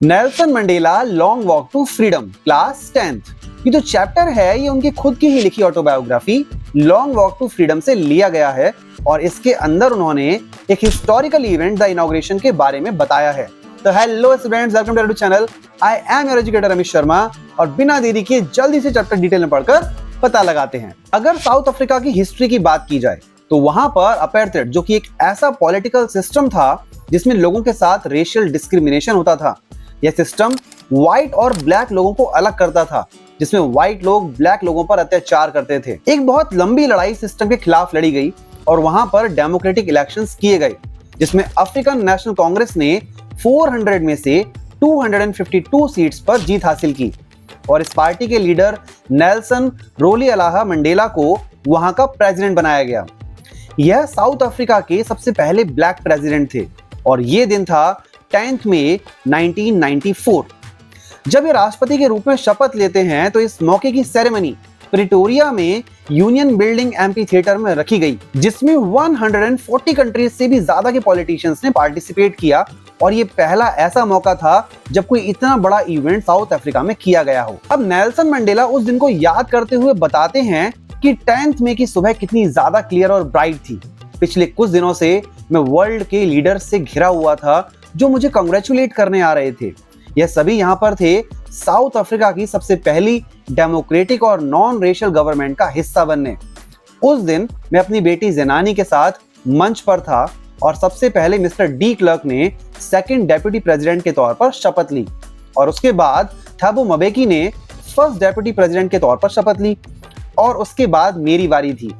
Nelson Mandela Long Walk to Freedom class 10th। ये जो chapter है ये उनकी खुद की ही लिखी autobiography Long Walk to Freedom से लिया गया है और इसके अंदर उन्होंने एक हिस्टोरिकल इवेंट द इनॉग्रेशन के बारे में बताया है। तो hello students, welcome to channel. I am your educator Ramesh Sharma और बिना देरी किए जल्दी से चैप्टर डिटेल में पढ़कर पता लगाते हैं। अगर साउथ अफ्रीका की हिस्ट्री की बात की जाए तो वहां पर अपार्थाइड जो कि एक ऐसा पॉलिटिकल सिस्टम था जिसमें लोगों के साथ रेशियल डिस्क्रिमिनेशन होता था। यह सिस्टम व्हाइट और ब्लैक लोगों को अलग करता था, जिसमें व्हाइट लोग ब्लैक लोगों पर अत्याचार करते थे। एक बहुत लंबी लड़ाई सिस्टम के खिलाफ लड़ी गई और वहां पर डेमोक्रेटिक इलेक्शंस किए गए, जिसमें अफ्रीकन नेशनल कांग्रेस ने 400 में से 252 सीट्स पर जीत हासिल की और इस पार्टी के लीडर नेल्सन रोलियालाहा मंडेला को वहां का प्रेसिडेंट बनाया गया। यह साउथ अफ्रीका के सबसे पहले ब्लैक प्रेसिडेंट थे और यह दिन था 10 मई 1994। जब ये राष्ट्रपति के रूप में शपथ लेते हैं तो इस मौके की सेरेमनी प्रिटोरिया में यूनियन बिल्डिंग एम्पी थिएटर में रखी गई, जिसमें 140 कंट्रीज से भी ज्यादा के पॉलिटिशियंस ने पार्टिसिपेट किया और ये पहला ऐसा मौका था जब कोई इतना बड़ा इवेंट साउथ अफ्रीका में किया गया हो। अब नेल्सन मंडेला उस दिन को याद करते हुए बताते हैं कि 10 मई की सुबह कितनी ज्यादा क्लियर और ब्राइट थी। पिछले कुछ दिनों से मैं वर्ल्ड के लीडर्स से घिरा हुआ था जो मुझे कांग्रेचुलेट करने आ रहे थे। यह सभी यहाँ पर थे साउथ अफ्रीका की सबसे पहली डेमोक्रेटिक और नॉन रेशियल गवर्नमेंट का हिस्सा बनने। उस दिन मैं अपनी बेटी ज़ेनानी के साथ मंच पर था और सबसे पहले मिस्टर डी क्लर्क ने सेकंड डेप्यूटी प्रेसिडेंट के तौर पर शपथ ली और उसके बाद थैबो म्बेकी ने फर्स्ट डेप्यूटी प्रेसिडेंट के तौर पर शपथ ली और उसके बाद मेरी बारी थी।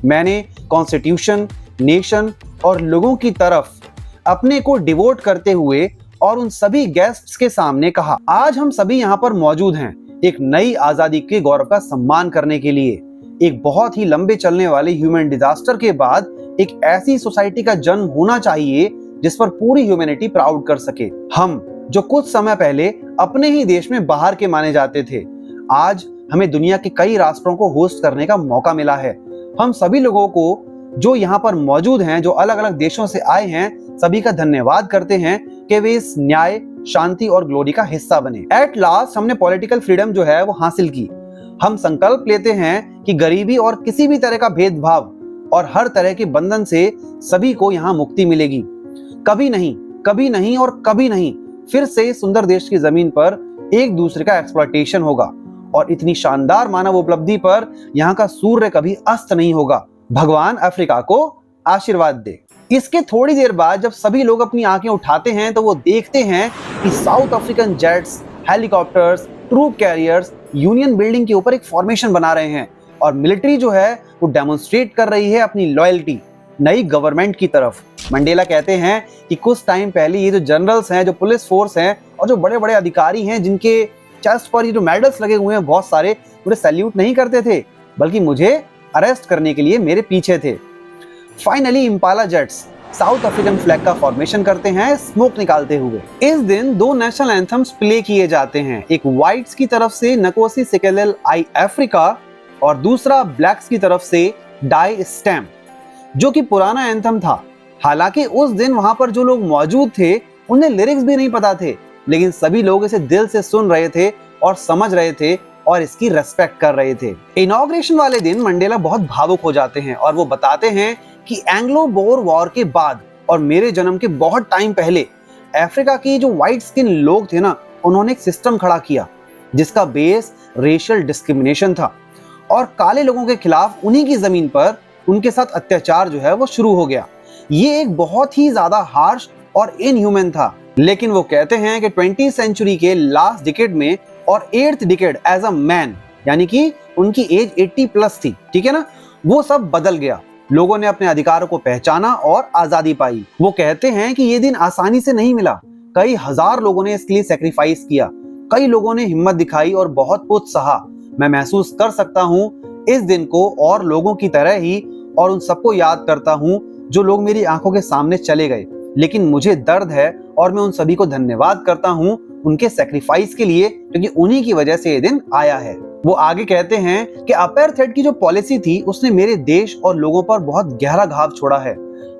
मैंने कॉन्स्टिट्यूशन, नेशन और लोगों की तरफ अपने को डिवोट करते हुए और उन सभी गेस्ट्स के सामने कहा, आज हम सभी यहाँ पर मौजूद हैं एक नई आजादी के गौरव का सम्मान करने के लिए। एक बहुत ही लंबे चलने वाले ह्यूमन डिजास्टर के बाद एक ऐसी सोसाइटी का जन्म होना चाहिए जिस पर पूरी ह्यूमैनिटी प्राउड कर सके। हम जो कुछ समय पहले अपने ही देश में बाहर के माने जाते थे, आज हमें दुनिया के कई राष्ट्रों को होस्ट करने का मौका मिला है। हम सभी लोगों को जो यहाँ पर मौजूद हैं, जो अलग अलग देशों से आए हैं, सभी का धन्यवाद करते हैं कि वे इस न्याय, शांति और ग्लोरी का हिस्सा बने। एट लास्ट हमने पॉलिटिकल फ्रीडम जो है वो हासिल की। हम संकल्प लेते हैं कि गरीबी और किसी भी तरह का भेदभाव और हर तरह के बंधन से सभी को यहाँ मुक्ति मिलेगी। कभी नहीं और कभी नहीं फिर से सुंदर देश की जमीन पर एक दूसरे का एक्सप्लॉयटेशन होगा और इतनी शानदार मानव उपलब्धि पर यहाँ का सूर्य कभी अस्त नहीं होगा। भगवान अफ्रीका को आशीर्वाद दे। इसके थोड़ी देर बाद जब सभी लोग अपनी आंखें उठाते हैं तो वो देखते हैं कि South African jets, helicopters, troop carriers Union Building के ऊपर एक फॉर्मेशन बना रहे हैं और मिलिट्री जो है वो डेमोन्स्ट्रेट कर रही है अपनी लॉयल्टी नई गवर्नमेंट की तरफ। मंडेला कहते हैं कि कुछ टाइम पहले ये जो जनरल्स हैं, जो पुलिस फोर्स हैं और जो बड़े बड़े अधिकारी हैं जिनके चेस्ट पर ये जो मेडल्स लगे हुए हैं बहुत सारे, मुझे सैल्यूट नहीं करते थे बल्कि मुझे अरेस्ट करने के लिए मेरे पीछे थे। Finally Impala jets south African flag का फॉर्मेशन करते हैं स्मोक निकालते हुए। इस दिन दो नेशनल एंथम्स प्ले किए जाते हैं, एक व्हाइट्स की तरफ से नकोसी सिकेलेल आई अफ्रीका और दूसरा ब्लैक्स की तरफ से डाई स्टैम्प, जो कि पुराना एंथम था। हालांकि उस दिन वहां पर जो लोग मौजूद थे उन्हें लिरिक्स भी नहीं पता थे, लेकिन सभी लोग इसे दिल से सुन रहे थे और समझ रहे थे और इसकी रेस्पेक्ट कर रहे थे। इनॉग्रेशन वाले दिन मंडेला बहुत भावुक हो जाते हैं और वो बताते हैं कि एंग्लो बोर वॉर के बाद और मेरे जन्म के बहुत टाइम पहले अफ्रीका की जो व्हाइट स्किन लोग थे ना, उन्होंने एक सिस्टम खड़ा किया जिसका बेस रेशियल डिस्क्रिमिनेशन था और काले लोगों के खिलाफ उन्हीं की जमीन पर उनके साथ अत्याचार जो है वो शुरू हो गया। ये एक बहुत ही ज्यादा हार्श और इनह्यूमन था, लेकिन वो कहते हैं कि 20वीं सेंचुरी के लास्ट डिकेड में और 8th decade as a man, यानी कि उनकी एज 80 प्लस थी, ठीक है ना, वो सब बदल गया। लोगों ने अपने अधिकारों को पहचाना और आजादी पाई। वो कहते हैं कि ये दिन आसानी से नहीं मिला, कई हजार लोगों ने इसके लिए सेक्रीफाइस किया, कई लोगों ने हिम्मत दिखाई और बहुत कुछ सहा। मैं महसूस कर सकता हूँ इस दिन को और लोगों की तरह ही और उन सबको याद करता हूँ जो लोग मेरी आंखों के सामने चले गए, लेकिन मुझे दर्द है और मैं उन सभी को धन्यवाद करता हूँ उनके सेक्रीफाइस के लिए, क्योंकि उन्हीं की वजह से ये दिन आया है। वो आगे कहते हैं कि अपार्थाइड की जो पॉलिसी थी उसने मेरे देश और लोगों पर बहुत गहरा घाव छोड़ा है।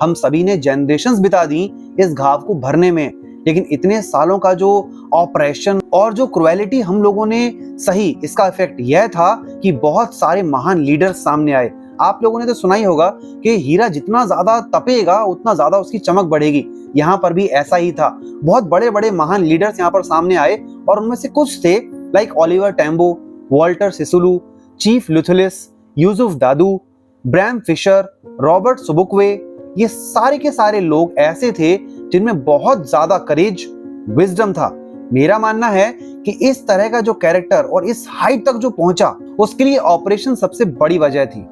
हम सभी ने जनरेशंस बिता दी इस घाव को भरने में, लेकिन इतने सालों का जो ऑपरेशन और जो क्रुएलिटी हम लोगों ने सही, इसका इफेक्ट यह था कि बहुत सारे महान लीडर्स सामने आए। आप लोगों ने तो सुना ही होगा कि हीरा जितना ज्यादा तपेगा उतना ज्यादा उसकी चमक बढ़ेगी। यहाँ पर भी ऐसा ही था। बहुत बड़े बड़े महान लीडर्स यहाँ पर सामने आए और उनमें से कुछ थे like Oliver Tambo, Walter Sisulu, chief Luthulis, Yusuf Dadoo, Bram Fischer, Robert Sobukwe. ये सारे के सारे लोग ऐसे थे जिनमें बहुत ज्यादा करेज, विजडम था। मेरा मानना है कि इस तरह का जो कैरेक्टर और इस हाइट तक जो पहुंचा, उसके लिए ऑपरेशन सबसे बड़ी वजह थी।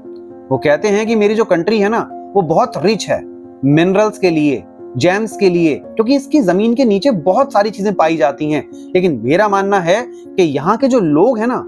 वो कहते हैं कि मेरी जो कंट्री है ना, वो बहुत रिच है मिनरल्स के लिए, जेम्स के लिए, क्योंकि इसकी जमीन के नीचे बहुत सारी चीजें पाई जाती हैं। लेकिन मेरा मानना है कि यहाँ के जो लोग हैं ना,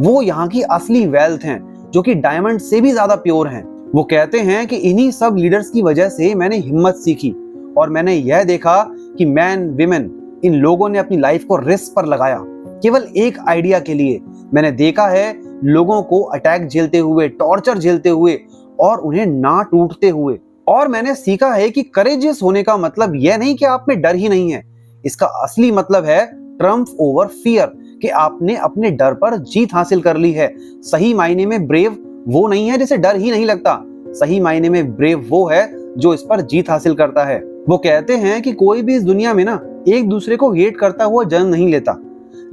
वो यहाँ की असली वेल्थ हैं, जो कि डायमंड से भी ज्यादा प्योर हैं। वो कहते हैं कि इन्हीं सब लीडर्स की वजह से मैंने हिम्मत सीखी और मैंने यह देखा कि मैन, विमेन, इन लोगों ने अपनी लाइफ को रिस्क पर लगाया केवल एक आइडिया के लिए। मैंने देखा है लोगों को अटैक झेलते हुए, टॉर्चर झेलते हुए और उन्हें ना टूटते हुए। और मैंने सीखा है कि करेजियस होने का मतलब यह नहीं कि आप में डर ही नहीं है। इसका असली मतलब है ट्रम्प ओवर फियर, कि आपने अपने डर पर जीत हासिल कर ली है। सही मायने में ब्रेव वो नहीं है जिसे डर ही नहीं लगता। सही मायने में ब्रेव वो है जो इस पर जीत हासिल करता है। वो कहते हैं कि कोई भी इस दुनिया में ना एक दूसरे को हेट करता हुआ जन्म नहीं लेता।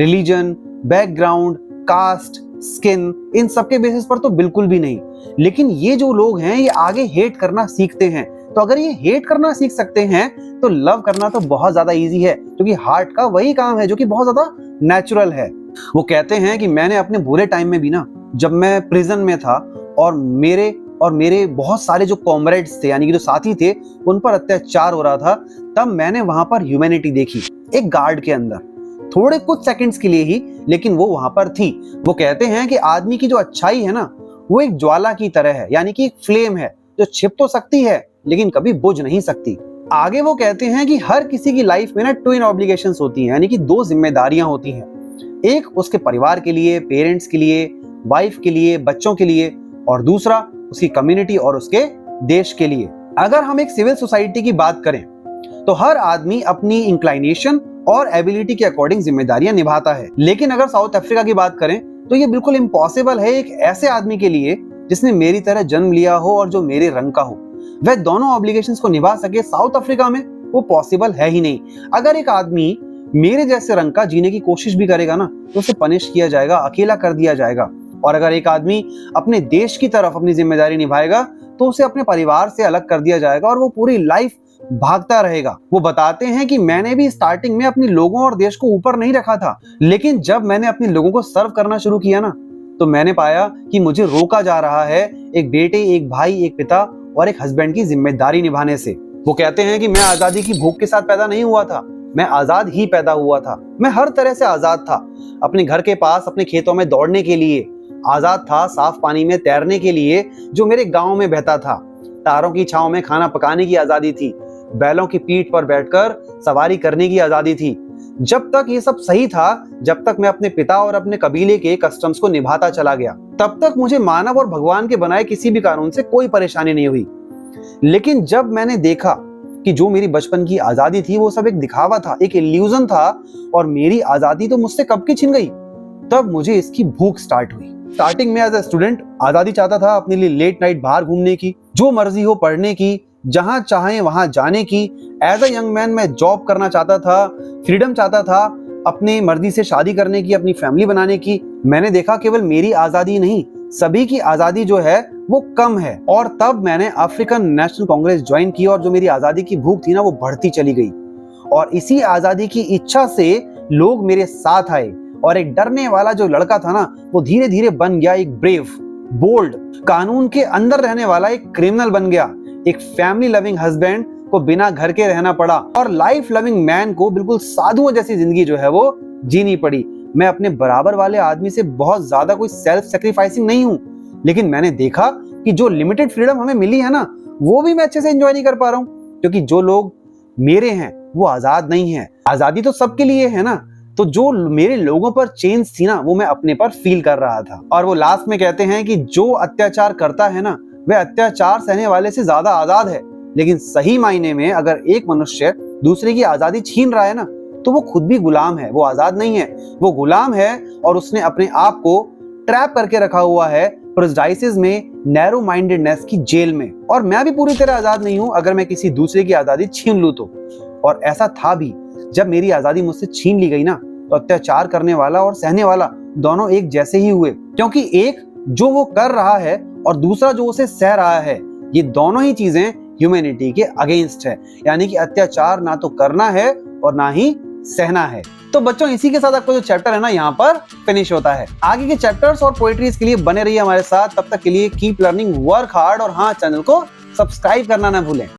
रिलीजन, बैकग्राउंड, कास्ट, स्किन, इन सब के बेसिस पर तो बिल्कुल भी नहीं। लेकिन ये जो लोग हैं ये आगे हेट करना सीखते हैं। तो अगर ये हेट करना सीख सकते हैं तो लव करना तो बहुत ज्यादा इजी है, क्योंकि हार्ट का वही काम है जो कि बहुत ज्यादा नेचुरल है। वो कहते हैं कि मैंने अपने बुरे टाइम में भी ना, जब मैं प्रिजन में था और मेरे बहुत सारे जो कॉमरेड्स थे, यानी कि जो साथी थे, उन पर अत्याचार हो रहा था, तब मैंने वहां पर ह्यूमैनिटी देखी एक गार्ड के अंदर, थोड़े कुछ सेकंड्स के लिए ही, लेकिन वो वहां पर थी। वो कहते हैं कि आदमी की जो अच्छाई है ना, वो एक ज्वाला की तरह है, यानी कि एक फ्लेम है जो छिप तो सकती है लेकिन कभी बुझ नहीं सकती। आगे वो कहते हैं कि हर किसी की लाइफ में ना ट्विन ऑब्लिगेशंस होती हैं, यानी कि दो जिम्मेदारियां होती हैं। एक उसके परिवार के लिए, पेरेंट्स के लिए, वाइफ के लिए, बच्चों के लिए, और दूसरा उसकी कम्युनिटी और उसके देश के लिए। अगर हम एक सिविल सोसाइटी की बात करें तो हर आदमी अपनी इंक्लाइनेशन और एबिलिटी के अकॉर्डिंग जिम्मेदारियां निभाता है। लेकिन अगर साउथ अफ्रीका की बात करें तो ये बिल्कुल इम्पॉसिबल है एक ऐसे आदमी के लिए जिसने मेरी तरह जन्म लिया हो और जो मेरे रंग का हो, वह दोनों ऑब्लिगेशंस को निभा सके। साउथ अफ्रीका में वो पॉसिबल है ही नहीं। अगर एक आदमी मेरे जैसे रंग का जीने की कोशिश भी करेगा ना, तो उसे पनिश किया जाएगा, अकेला कर दिया जाएगा। और अगर एक आदमी अपने देश की तरफ अपनी जिम्मेदारी निभाएगा तो उसे अपने परिवार से अलग कर दिया जाएगा और वो पूरी लाइफ भागता रहेगा। वो बताते हैं कि मैंने भी स्टार्टिंग में अपने लोगों और देश को ऊपर नहीं रखा था, लेकिन जब मैंने अपने लोगों को सर्व करना शुरू किया ना, तो मैंने पाया कि मुझे रोका जा रहा है एक बेटे, एक भाई, एक पिता और एक हस्बैंड की जिम्मेदारी निभाने से। वो कहते हैं कि मैं आजादी की भूख के साथ पैदा नहीं हुआ था, मैं आजाद ही पैदा हुआ था। मैं हर तरह से आजाद था, अपने घर के पास अपने खेतों में दौड़ने के लिए आजाद था, साफ पानी में तैरने के लिए जो मेरे गांव में बहता था, तारों की छांव में खाना पकाने की आजादी थी, बैलों की पीठ पर बैठकर सवारी करने की आजादी थी। जब तक ये सब सही था, जब तक मैं अपने पिता और अपने कबीले के कस्टम्स को निभाता चला गया, तब तक मुझे मानव और भगवान के बनाए किसी भी कानून से कोई परेशानी नहीं हुई। लेकिन जब मैंने देखा कि जो मेरी बचपन की आजादी थी वो सब एक दिखावा था, एक इल्यूजन था, और मेरी आजादी तो मुझसे कब की छिन गई, तब मुझे इसकी भूख स्टार्ट हुई। स्टार्टिंग में एज ए स्टूडेंट आजादी चाहता था अपने लिए, लेट नाइट बाहर घूमने की, जो मर्जी हो पढ़ने की, जहां चाहे वहां जाने की। एज अ यंग मैन मैं जॉब करना चाहता था, फ्रीडम चाहता था, अपने मर्जी से शादी करने की, अपनी फैमिली बनाने की। मैंने देखा केवल मेरी आजादी नहीं, सभी की आजादी जो है वो कम है। और तब मैंने अफ्रीकन नेशनल कांग्रेस ज्वाइन की और जो मेरी आजादी की भूख थी ना, वो बढ़ती चली गई। और इसी आजादी की इच्छा से लोग मेरे साथ आए और एक डरने वाला जो लड़का था ना, वो धीरे धीरे बन गया एक ब्रेव, बोल्ड, कानून के अंदर रहने वाला एक क्रिमिनल बन गया। एक फैमिली लविंग हस्बैंड को बिना घर के रहना पड़ा और लाइफ लविंग मैन को बिल्कुल साधुओं जैसी जिंदगी जो है वो जीनी पड़ी। मैं अपने बराबर वाले आदमी से बहुत ज्यादा कोई सेल्फ सेक्रीफाइसिंग नहीं हूं, लेकिन मैंने देखा कि जो लिमिटेड फ्रीडम हमें मिली है ना, वो भी मैं अच्छे से एंजॉय नहीं कर पा रहा हूं, क्योंकि जो लोग मेरे हैं वो आजाद नहीं है। आजादी तो सबके लिए है ना, तो जो मेरे लोगों पर चेंज थी ना, वो मैं अपने पर फील कर रहा था। और वो लास्ट में कहते हैं कि जो अत्याचार करता है ना, वह अत्याचार सहने वाले से ज्यादा आजाद है। लेकिन सही मायने में अगर एक मनुष्य दूसरे की आजादी छीन रहा है ना, तो वो खुद भी गुलाम है, वो आजाद नहीं है, वो गुलाम है और उसने अपने आप को ट्रैप करके रखा हुआ है प्रेजुडिसेस में, नैरो माइंडेडनेस की जेल में। और मैं भी पूरी तरह आजाद नहीं हूं अगर मैं किसी दूसरे की आजादी छीन लूं तो। और ऐसा था भी, जब मेरी आजादी मुझसे छीन ली गई ना, तो अत्याचार करने वाला और सहने वाला दोनों एक जैसे ही हुए, क्योंकि एक जो वो कर रहा है और दूसरा जो उसे सह रहा है, ये दोनों ही चीजें ह्यूमैनिटी के अगेंस्ट है। यानी कि अत्याचार ना तो करना है और ना ही सहना है। तो बच्चों, इसी के साथ आपका जो चैप्टर है ना यहाँ पर फिनिश होता है। आगे के चैप्टर्स और पोएट्रीज के लिए बने रहिए हमारे साथ। तब तक के लिए कीप लर्निंग, वर्क हार्ड और हाँ, चैनल को सब्सक्राइब करना ना भूलें।